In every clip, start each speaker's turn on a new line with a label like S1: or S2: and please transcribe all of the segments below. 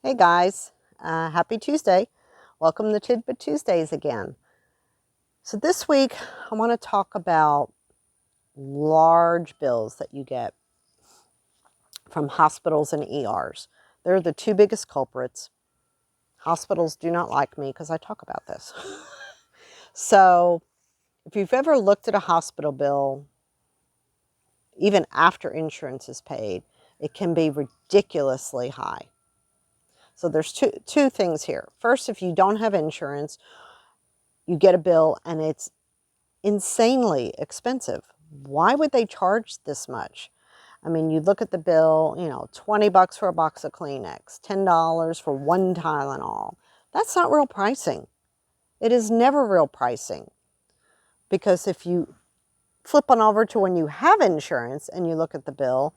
S1: Hey guys, happy Tuesday. Welcome to Tidbit Tuesdays again. So this week I want to talk about large bills that you get from hospitals and ERs. They're the two biggest culprits. Hospitals do not like me because I talk about this. So if you've ever looked at a hospital bill, even after insurance is paid, it can be ridiculously high. So there's two things here. First, if you don't have insurance, you get a bill and it's insanely expensive. Why would they charge this much? I mean, you look at the bill, $20 for a box of Kleenex, $10 for one Tylenol. That's not real pricing. It is never real pricing. Because if you flip on over to when you have insurance and you look at the bill,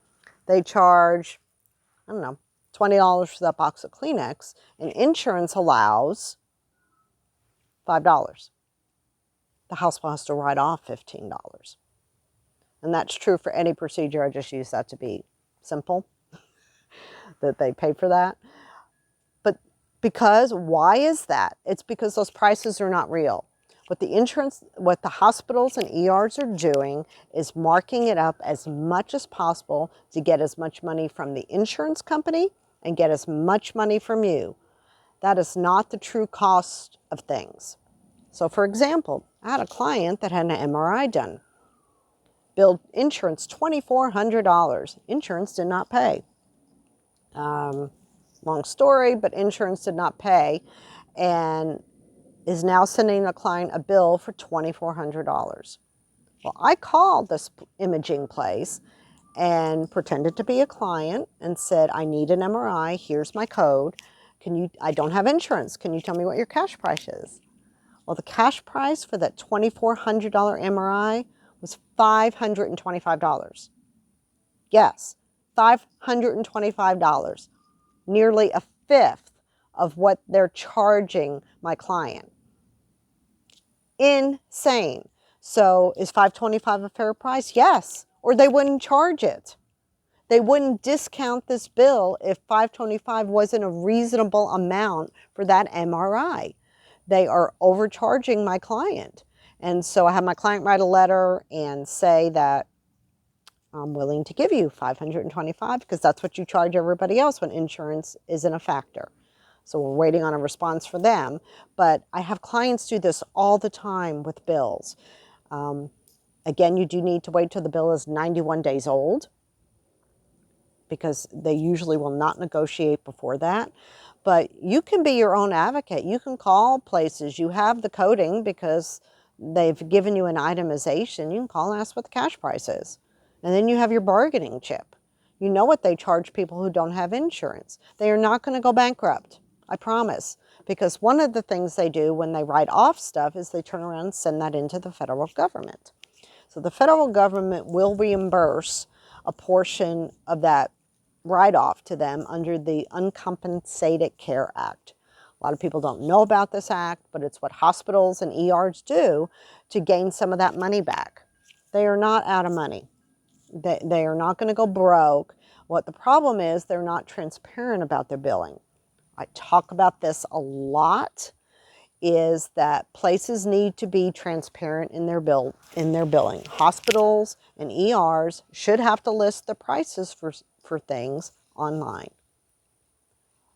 S1: they charge, I don't know, $20 for that box of Kleenex, and insurance allows $5. The hospital has to write off $15. And that's true for any procedure. I just use that to be simple, that they pay for that. But why is that? It's because those prices are not real. What the hospitals and ERs are doing is marking it up as much as possible to get as much money from the insurance company and get as much money from you. That is not the true cost of things. So for example, I had a client that had an MRI done. Billed insurance $2,400. Insurance did not pay. Long story, but insurance did not pay and is now sending the client a bill for $2,400. Well, I called this imaging place and pretended to be a client and said, I need an MRI. Here's my code. I don't have insurance. Can you tell me what your cash price is? Well, the cash price for that $2,400 MRI was $525. Yes, $525, nearly a fifth of what they're charging my client. Insane. So is $525 a fair price? Yes, or they wouldn't charge it. They wouldn't discount this bill if $525 wasn't a reasonable amount for that MRI. They are overcharging my client. And so I have my client write a letter and say that I'm willing to give you $525 because that's what you charge everybody else when insurance isn't a factor. So we're waiting on a response for them. But I have clients do this all the time with bills. Again, you do need to wait till the bill is 91 days old because they usually will not negotiate before that. But you can be your own advocate. You can call places. You have the coding because they've given you an itemization. You can call and ask what the cash price is. And then you have your bargaining chip. You know what they charge people who don't have insurance. They are not going to go bankrupt, I promise. Because one of the things they do when they write off stuff is they turn around and send that into the federal government. So the federal government will reimburse a portion of that write-off to them under the Uncompensated Care Act. A lot of people don't know about this act, but it's what hospitals and ERs do to gain some of that money back. They are not out of money. They are not going to go broke. What the problem is, they're not transparent about their billing. I talk about this a lot, is that places need to be transparent in their billing. Hospitals and ERs should have to list the prices for things online.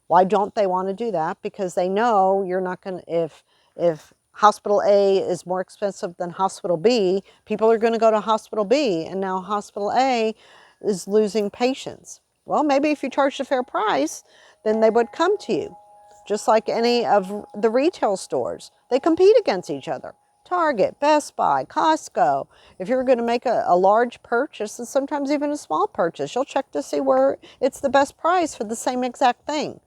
S1: Why don't they want to do that? Because they know you're not going to, if hospital A is more expensive than hospital B, people are going to go to hospital B, and now hospital A is losing patients. Well, maybe if you charged a fair price, then they would come to you. Just like any of the retail stores, they compete against each other. Target, Best Buy, Costco. If you're going to make a large purchase, and sometimes even a small purchase, you'll check to see where it's the best price for the same exact thing.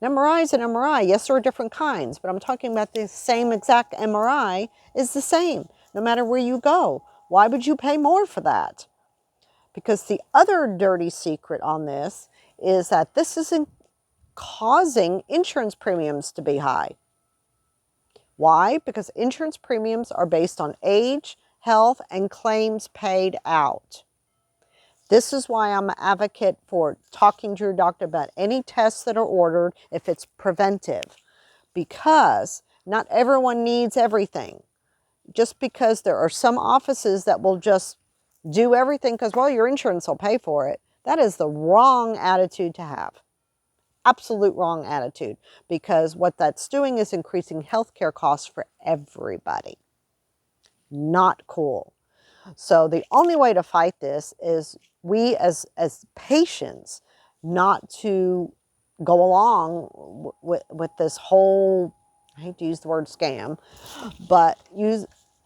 S1: An MRI is an MRI. Yes, there are different kinds, but I'm talking about the same exact MRI is the same, no matter where you go. Why would you pay more for that? Because the other dirty secret on this is that this isn't causing insurance premiums to be high. Why? Because insurance premiums are based on age, health, and claims paid out. This is why I'm an advocate for talking to your doctor about any tests that are ordered if it's preventive, because not everyone needs everything. Just because there are some offices that will just do everything because, well, your insurance will pay for it. That is the wrong attitude to have. Absolute wrong attitude, because what that's doing is increasing healthcare costs for everybody. Not cool. So the only way to fight this is we as patients not to go along with this whole, I hate to use the word scam, but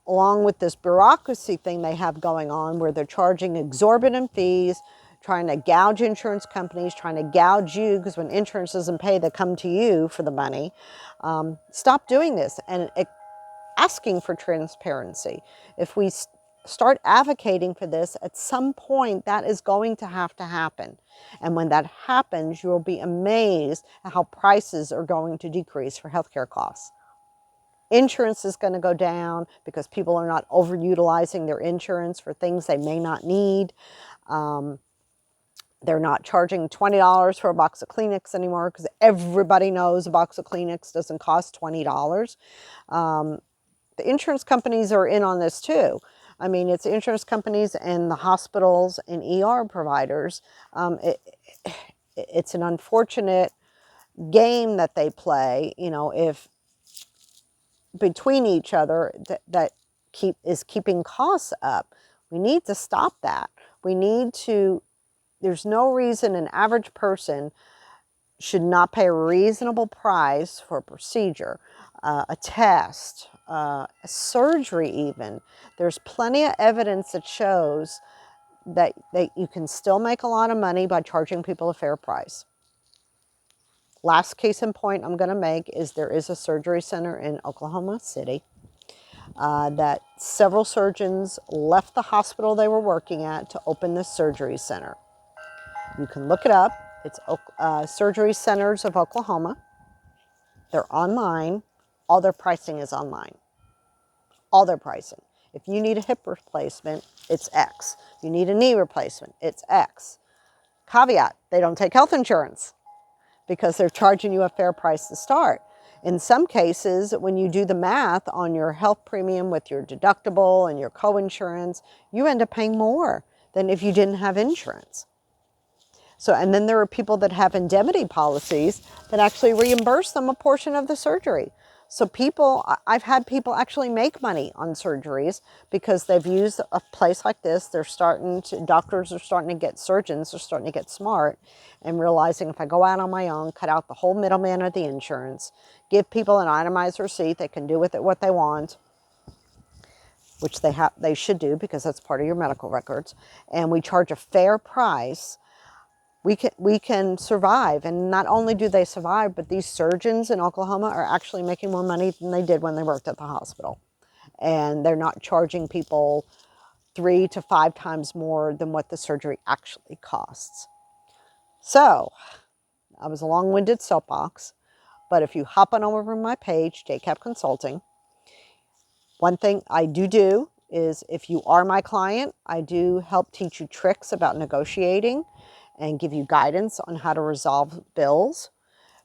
S1: along with this bureaucracy thing they have going on where they're charging exorbitant fees, trying to gouge insurance companies, trying to gouge you, because when insurance doesn't pay, they come to you for the money. Stop doing this and asking for transparency. If we start advocating for this, at some point that is going to happen. And when that happens, you will be amazed at how prices are going to decrease for healthcare costs. Insurance is going to go down because people are not overutilizing their insurance for things they may not need. They're not charging $20 for a box of Kleenex anymore because everybody knows a box of Kleenex doesn't cost $20. The insurance companies are in on this too. I mean, it's insurance companies and the hospitals and ER providers. It's an unfortunate game that they play, you know, if between each other that is keeping costs up. We need to stop that. We need to, there's no reason an average person should not pay a reasonable price for a procedure, a test, a surgery even. There's plenty of evidence that shows that you can still make a lot of money by charging people a fair price. Last case in point I'm going to make is there is a surgery center in Oklahoma City that several surgeons left the hospital they were working at to open this surgery center. You can look it up. It's Surgery Centers of Oklahoma. They're online. All their pricing is online. All their pricing. If you need a hip replacement, it's X. If you need a knee replacement, it's X. Caveat, they don't take health insurance because they're charging you a fair price to start. In some cases, when you do the math on your health premium with your deductible and your co-insurance, you end up paying more than if you didn't have insurance. So, and then there are people that have indemnity policies that actually reimburse them a portion of the surgery. So I've had people actually make money on surgeries because they've used a place like this. Doctors are starting to get, surgeons are starting to get smart and realizing if I go out on my own, cut out the whole middleman of the insurance, give people an itemized receipt, they can do with it what they want, which they should do because that's part of your medical records, and we charge a fair price. We can survive. And not only do they survive, but these surgeons in Oklahoma are actually making more money than they did when they worked at the hospital. And they're not charging people 3 to 5 times more than what the surgery actually costs. So, I was a long-winded soapbox, but if you hop on over my page, JCAP Consulting, one thing I do is if you are my client, I do help teach you tricks about negotiating and give you guidance on how to resolve bills,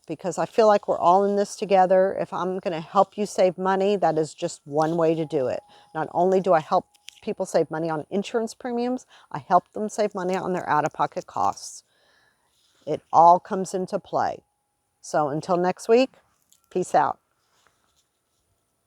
S1: because I feel like we're all in this together. If I'm going to help you save money, that is just one way to do it. Not only do I help people save money on insurance premiums, I help them save money on their out-of-pocket costs. It all comes into play. So until next week, peace out.